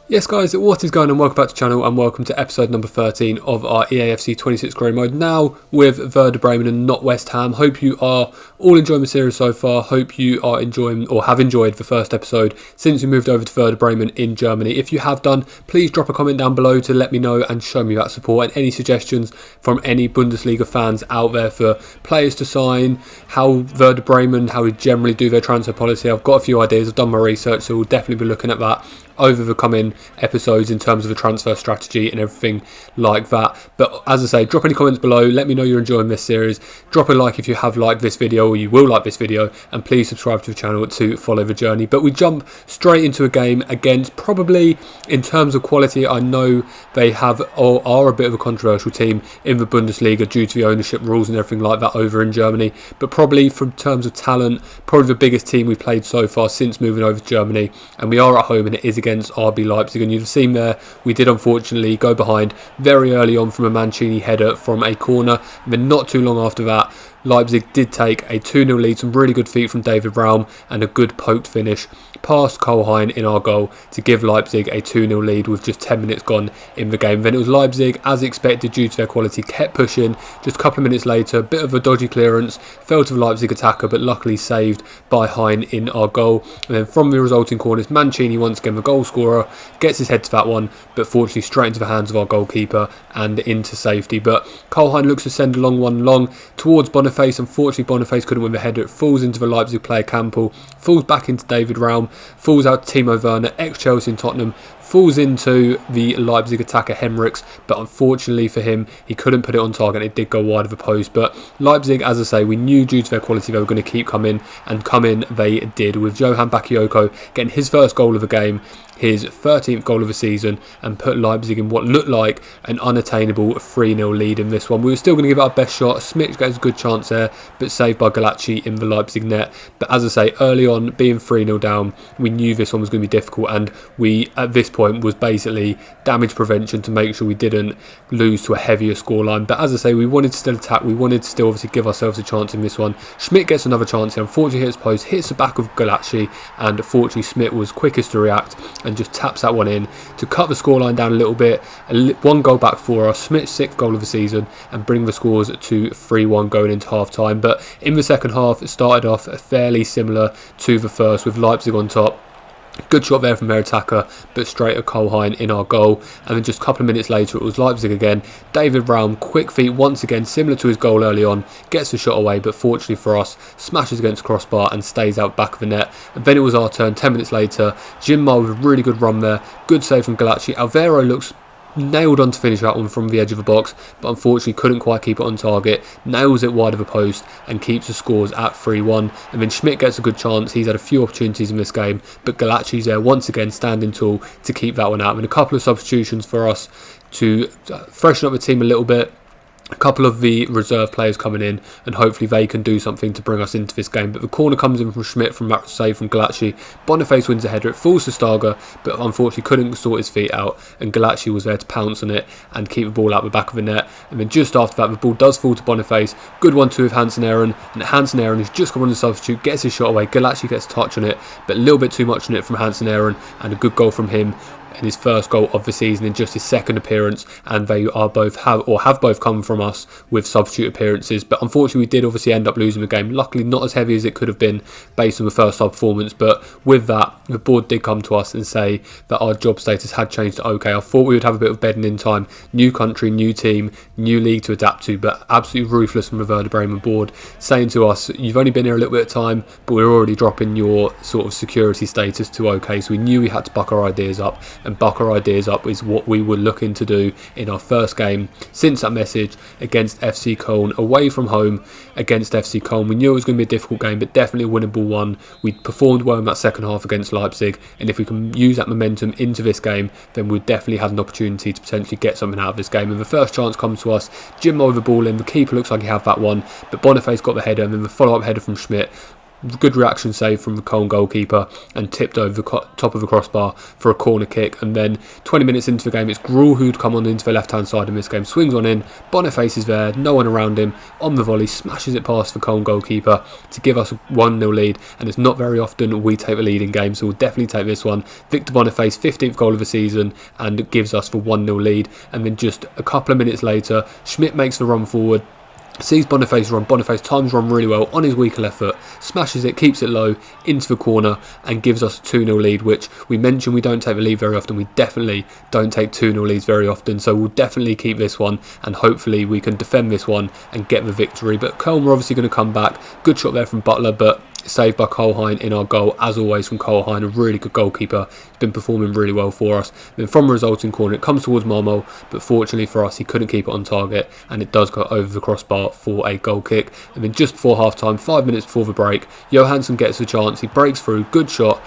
Yes guys, what is going on? Welcome back to the channel and welcome to episode number 13 of our EAFC 26 career mode, now with Werder Bremen and not West Ham. Hope you are all enjoying the series so far. Hope you are enjoying or have enjoyed the first episode since we moved over to Werder Bremen in Germany. If you have done, please drop a comment down below to let me know and show me that support, and any suggestions from any Bundesliga fans out there for players to sign, how Werder Bremen, how we generally do their transfer policy. I've got a few ideas, I've done my research, so we'll definitely be looking at that over the coming episodes in terms of the transfer strategy and everything like that. But as I say, drop any comments below, let me know you're enjoying this series, drop a like if you have liked this video or you will like this video, and please subscribe to the channel to follow the journey. But we jump straight into a game against, probably in terms of quality, I know they have or are a bit of a controversial team in the Bundesliga due to the ownership rules and everything like that over in Germany, but probably from terms of talent, probably the biggest team we've played so far since moving over to Germany. And we are at home, and it is against RB Leipzig, and you've seen there we did unfortunately go behind very early on from a Mancini header from a corner, and then not too long after that Leipzig did take a 2-0 lead, some really good feet from David Raum and a good poked finish past Kohlhein in our goal to give Leipzig a 2-0 lead with just 10 minutes gone in the game. Then it was Leipzig, as expected due to their quality, kept pushing. Just a couple of minutes later, a bit of a dodgy clearance fell to the Leipzig attacker, but luckily saved by Hein in our goal. And then from the resulting corners, Mancini, once again the goal scorer, gets his head to that one, but fortunately straight into the hands of our goalkeeper and into safety. But Kohlhein looks to send a long one long towards Boniface. Unfortunately, Boniface couldn't win the header. It falls into the Leipzig player Campbell, falls back into David Raum, falls out to Timo Werner, ex-Chelsea and Tottenham, falls into the Leipzig attacker Henrichs, but unfortunately for him, he couldn't put it on target. It did go wide of the post. But Leipzig, as I say, we knew due to their quality they were going to keep coming, and come in they did, with Johan Bakayoko getting his first goal of the game, his 13th goal of the season, and put Leipzig in what looked like an unattainable 3-0 lead in this one. We were still going to give it our best shot. Smith gets a good chance there, but saved by Galacci in the Leipzig net. But as I say, early on, being 3-0 down, we knew this one was going to be difficult, and we, at this point, was basically damage prevention to make sure we didn't lose to a heavier scoreline. But as I say, we wanted to still attack, we wanted to still obviously give ourselves a chance in this one. Schmidt gets another chance here, unfortunately hits post, hits the back of Galacci, and fortunately Schmidt was quickest to react and just taps that one in to cut the scoreline down a little bit. One goal back for us, Smith's 6th goal of the season, and bring the scores to 3-1 going into half time. But in the second half, it started off fairly similar to the first, with Leipzig on top. Good shot there from their attacker, but straight at Kohlhein in our goal. And then just a couple of minutes later, it was Leipzig again. David Raum, quick feet once again, similar to his goal early on, gets the shot away, but fortunately for us, smashes against the crossbar and stays out back of the net. And then it was our turn 10 minutes later. Jinma with a really good run there. Good save from Galacci. Alvaro looks nailed on to finish that one from the edge of the box, but unfortunately couldn't quite keep it on target, nails it wide of a post and keeps the scores at 3-1. And then Schmidt gets a good chance. He's had a few opportunities in this game, but Galacci's there once again, standing tall to keep that one out. And a couple of substitutions for us to freshen up the team a little bit. A couple of the reserve players coming in, and hopefully they can do something to bring us into this game. But the corner comes in from Schmidt from that save from Galacci. Boniface wins a header, it falls to Starger, but unfortunately couldn't sort his feet out, and Galacci was there to pounce on it and keep the ball out the back of the net. And then just after that, the ball does fall to Boniface. Good 1-2 with Hansen Aaron, and Hansen Aaron who's just come on the substitute, gets his shot away. Galacci gets a touch on it, but a little bit too much on it from Hansen Aaron, and a good goal from him. And his first goal of the season in just his second appearance, and they are both have both come from us with substitute appearances. But unfortunately we did obviously end up losing the game, luckily not as heavy as it could have been based on the first half performance. But with that, the board did come to us and say that our job status had changed to OK. I thought we would have a bit of bedding in time, new country, new team, new league to adapt to, but absolutely ruthless from the Werder Bremen board, saying to us, you've only been here a little bit of time, but we're already dropping your sort of security status to OK. So we knew we had to buck our ideas up, and buck our ideas up is what we were looking to do in our first game since that message against FC Köln, away from home against FC Köln. We knew it was going to be a difficult game, but definitely a winnable one. We performed well in that second half against Leipzig, and if we can use that momentum into this game, then we definitely have an opportunity to potentially get something out of this game. And the first chance comes to us, Jim over the ball in, the keeper looks like he had that one, but Boniface got the header, and then the follow-up header from Schmidt Good reaction save from the Cologne goalkeeper and tipped over the top of the crossbar for a corner kick. And then 20 minutes into the game, it's Gruhl who'd come on into the left-hand side in this game, swings on in, Boniface is there, no one around him, on the volley, smashes it past the Cologne goalkeeper to give us a 1-0 lead. And it's not very often we take the lead in games, so we'll definitely take this one. Victor Boniface, 15th goal of the season, and gives us the 1-0 lead. And then just a couple of minutes later, Schmidt makes the run forward, sees Boniface run, Boniface times run really well on his weaker left foot, smashes it, keeps it low into the corner and gives us a 2-0 lead, which we mentioned we don't take the lead very often. We definitely don't take 2-0 leads very often, so we'll definitely keep this one and hopefully we can defend this one and get the victory. But Köln were obviously going to come back. Good shot there from Butler, but saved by Kohlheim in our goal, as always from Kohlheim, a really good goalkeeper. He's been performing really well for us. Then from a resulting corner, it comes towards Marmol, but fortunately for us, he couldn't keep it on target, and it does go over the crossbar for a goal kick. And then just before half-time, 5 minutes before the break, Johansson gets the chance, he breaks through, good shot,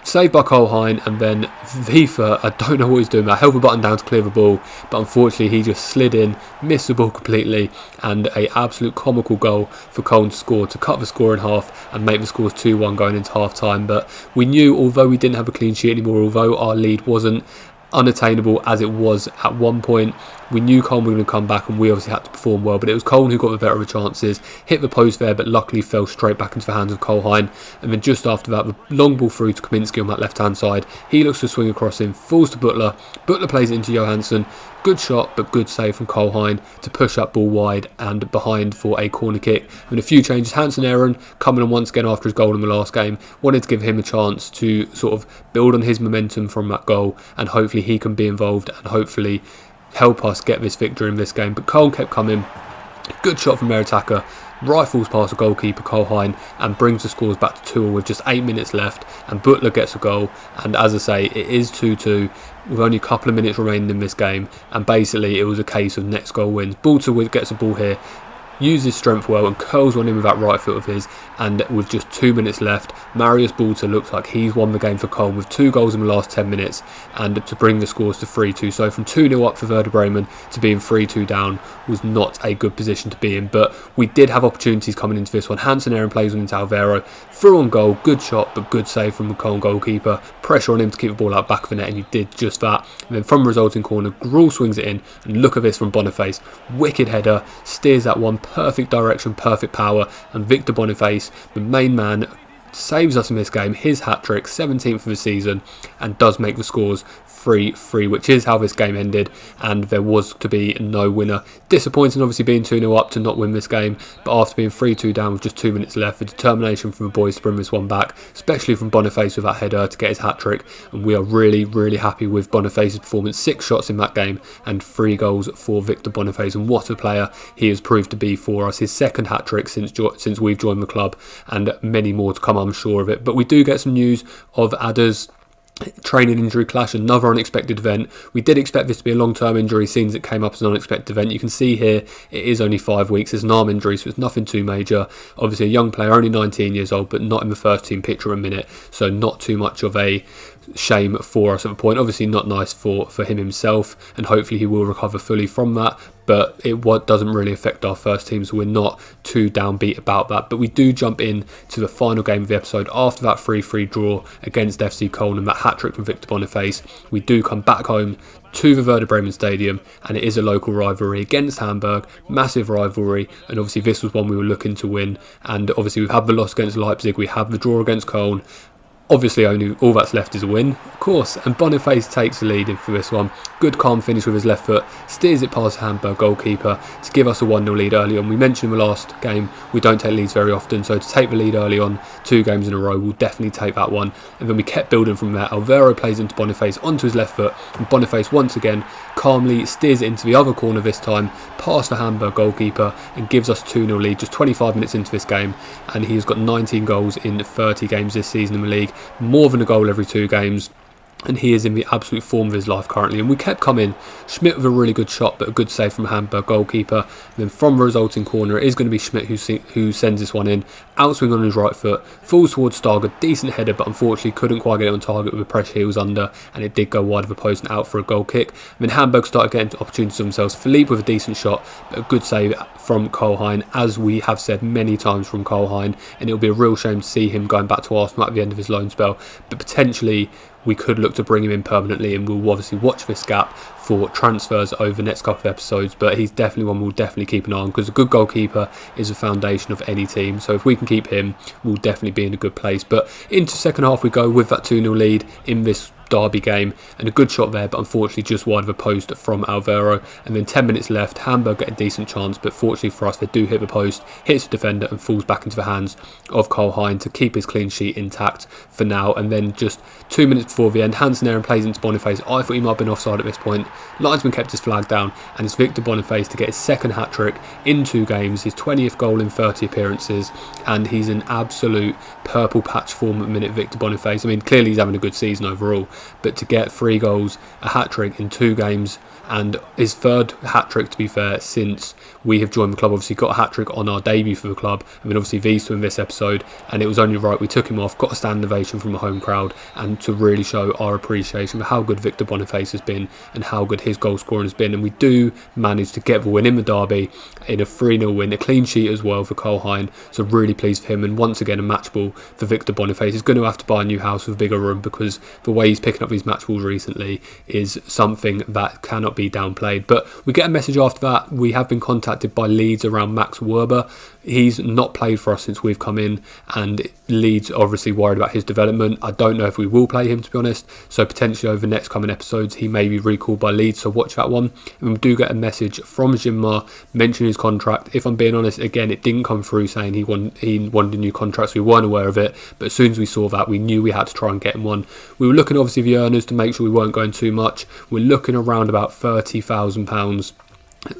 saved by Kohlheim, and then Vifa, I don't know what he's doing, I held the button down to clear the ball, but unfortunately he just slid in, missed the ball completely, and a absolute comical goal for Köln to score, to cut the score in half and make the scores 2-1 going into half time. But we knew, although we didn't have a clean sheet anymore, although our lead wasn't unattainable as it was at one point, we knew Köln were going to come back, and we obviously had to perform well. But it was Köln who got the better of the chances, hit the post there, but luckily fell straight back into the hands of Kohlheim. And then just after that, the long ball through to Kaminski on that left hand side, he looks to swing across him, falls to Butler, Butler plays it into Johansson, good shot but good save from Kohlheim to push that ball wide and behind for a corner kick. And a few changes, Hansen Aaron coming on once again after his goal in the last game, wanted to give him a chance to sort of build on his momentum from that goal, and hopefully he can be involved and hopefully help us get this victory in this game. But Köln kept coming, good shot from their attacker, rifles past the goalkeeper Kohlheim and brings the scores back to 2-2 with just 8 minutes left, and Butler gets a goal, and as I say, it is 2-2 with only a couple of minutes remaining in this game, and basically it was a case of next goal wins. Balter gets a ball here, uses strength well and curls one in with that right foot of his, and with just 2 minutes left, Marius Balter looks like he's won the game for Köln with 2 goals in the last 10 minutes and to bring the scores to 3-2. So from 2-0 up for Werder Bremen to being 3-2 down was not a good position to be in, but we did have opportunities coming into this one. Hansen Aaron plays one into Alvaro, through on goal, good shot but good save from the Köln goalkeeper, pressure on him to keep the ball out back of the net, and he did just that. And then from a resulting corner, Gruhl swings it in, and look at this from Boniface, wicked header, steers that one, perfect direction, perfect power, and Victor Boniface, the main man, saves us in this game, his hat-trick, 17th of the season, and does make the scores 3-3, which is how this game ended, and there was to be no winner. Disappointing obviously being 2-0 up to not win this game, but after being 3-2 down with just 2 minutes left, the determination from the boys to bring this one back, especially from Boniface with that header to get his hat-trick, and we are really happy with Boniface's performance. 6 shots in that game and 3 goals for Victor Boniface, and what a player he has proved to be for us. His second hat-trick since we've joined the club, and many more to come, I'm sure of it. But we do get some news of Ada's training injury clash, another unexpected event. We did expect this to be a long-term injury, since it came up as an unexpected event. You can see here it is only 5 weeks. It's an arm injury, so it's nothing too major. Obviously a young player, only 19 years old, but not in the first team picture at a minute, so not too much of a shame for us at the point. Obviously not nice for him himself, and hopefully he will recover fully from that, but it doesn't really affect our first team, so we're not too downbeat about that. But we do jump in to the final game of the episode after that 3-3 draw against FC Köln and that hat-trick from Victor Boniface. We do come back home to the Werder Bremen Stadium, and it is a local rivalry against Hamburg, massive rivalry, and obviously this was one we were looking to win. And obviously we've had the loss against Leipzig, we have the draw against Köln. Obviously only all that's left is a win, of course, and Boniface takes the lead for this one. Good calm finish with his left foot, steers it past Hamburg goalkeeper to give us a 1-0 lead early on. We mentioned in the last game we don't take leads very often, so to take the lead early on 2 games in a row, we'll definitely take that one. And then we kept building from there. Alvaro plays into Boniface onto his left foot, and Boniface once again calmly steers it into the other corner this time, past the Hamburg goalkeeper, and gives us 2-0 lead just 25 minutes into this game. And he has got 19 goals in 30 games this season in the league, more than a goal every 2 games. and he is in the absolute form of his life currently. And we kept coming. Schmidt with a really good shot, but a good save from Hamburg goalkeeper. And then from the resulting corner, it is going to be Schmidt who sends this one in. Outswing on his right foot, falls towards Stargard, decent header, but unfortunately couldn't quite get it on target with the pressure he was under, and it did go wide of the post and out for a goal kick. And then Hamburg started getting opportunities for themselves. Philippe with a decent shot, but a good save from Kohlhein, as we have said many times from Kohlhein, and it'll be a real shame to see him going back to Arsenal at the end of his loan spell, but potentially we could look to bring him in permanently, and we'll obviously watch this gap for transfers over the next couple of episodes, but he's definitely one we'll definitely keep an eye on, because a good goalkeeper is the foundation of any team, so if we can keep him, we'll definitely be in a good place. But into second half we go with that 2-0 lead in this derby game, and a good shot there, but unfortunately just wide of a post from Alvaro. And then 10 minutes left, Hamburg get a decent chance, but fortunately for us they do hit the post, hits the defender and falls back into the hands of Kohlhein to keep his clean sheet intact for now. And then just 2 minutes before the end, Hansen there and plays into Boniface. I thought he might have been offside at this point. Linesman kept his flag down, and it's Victor Boniface to get his second hat-trick in 2 games, his 20th goal in 30 appearances, and he's in absolute purple patch form at the minute, Victor Boniface. I mean, clearly he's having a good season overall, but to get 3 goals, a hat-trick in 2 games, and his third hat-trick, to be fair, since we have joined the club. Obviously got a hat-trick on our debut for the club, I mean obviously these 2 in this episode, and it was only right we took him off, got a standing ovation from the home crowd, and to really show our appreciation for how good Victor Boniface has been and how good his goal scoring has been. And we do manage to get the win in the derby, in a 3-0 win, a clean sheet as well for Kohlhein, so really pleased for him, and once again a match ball for Victor Boniface. He's going to have to buy a new house with a bigger room, because the way he's picking up these match balls recently is something that cannot be downplayed. But we get a message after that. We have been contacted by Leeds around Max Werber. He's not played for us since we've come in, and Leeds are obviously worried about his development. I don't know if we will play him, to be honest, so potentially over the next coming episodes he may be recalled by Leeds, so watch that one. And we do get a message from Jinmar mentioning his contract. If I'm being honest, again, it didn't come through saying he wanted a new contract, so we weren't aware of it, but as soon as we saw that, we knew we had to try and get him one. We were looking obviously the earners to make sure we weren't going too much. We're looking around about £30,000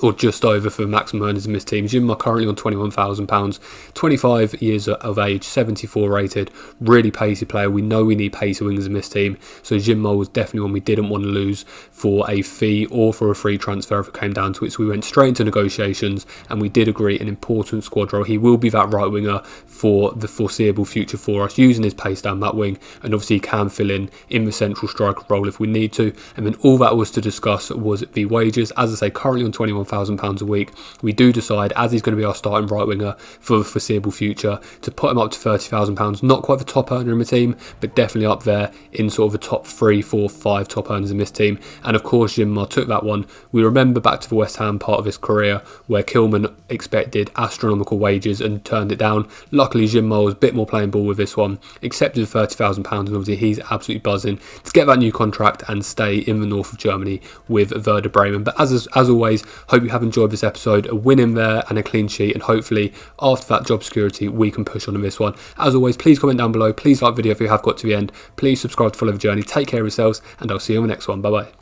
or just over for maximum earners in this team. Jinmar currently on £21,000, 25 years of age, 74 rated, really pacey player. We know we need pacey wingers in this team, so Jinmar was definitely one we didn't want to lose for a fee or for a free transfer if it came down to it. So we went straight into negotiations, and we did agree an important squad role. He will be that right winger for the foreseeable future for us, using his pace down that wing, and obviously he can fill in the central striker role if we need to. And then all that was to discuss was the wages. As I say, currently on £21,000 a week. We do decide, as he's going to be our starting right winger for the foreseeable future, to put him up to £30,000. Not quite the top earner in the team, but definitely up there in sort of the top 3, 4, 5 top earners in this team. And of course Jinmar took that one. We remember back to the West Ham part of his career where Kilman expected astronomical wages and turned it down. Luckily Jinmar was a bit more playing ball with this one, accepted £30,000, and obviously he's absolutely buzzing to get that new contract and stay in the north of Germany with Werder Bremen. But as always, hope you have enjoyed this episode. A win in there and a clean sheet, and hopefully after that job security we can push on in this one. As always, please comment down below, please like the video if you have got to the end, please subscribe to follow the journey. Take care of yourselves, and I'll see you on the next one. Bye bye.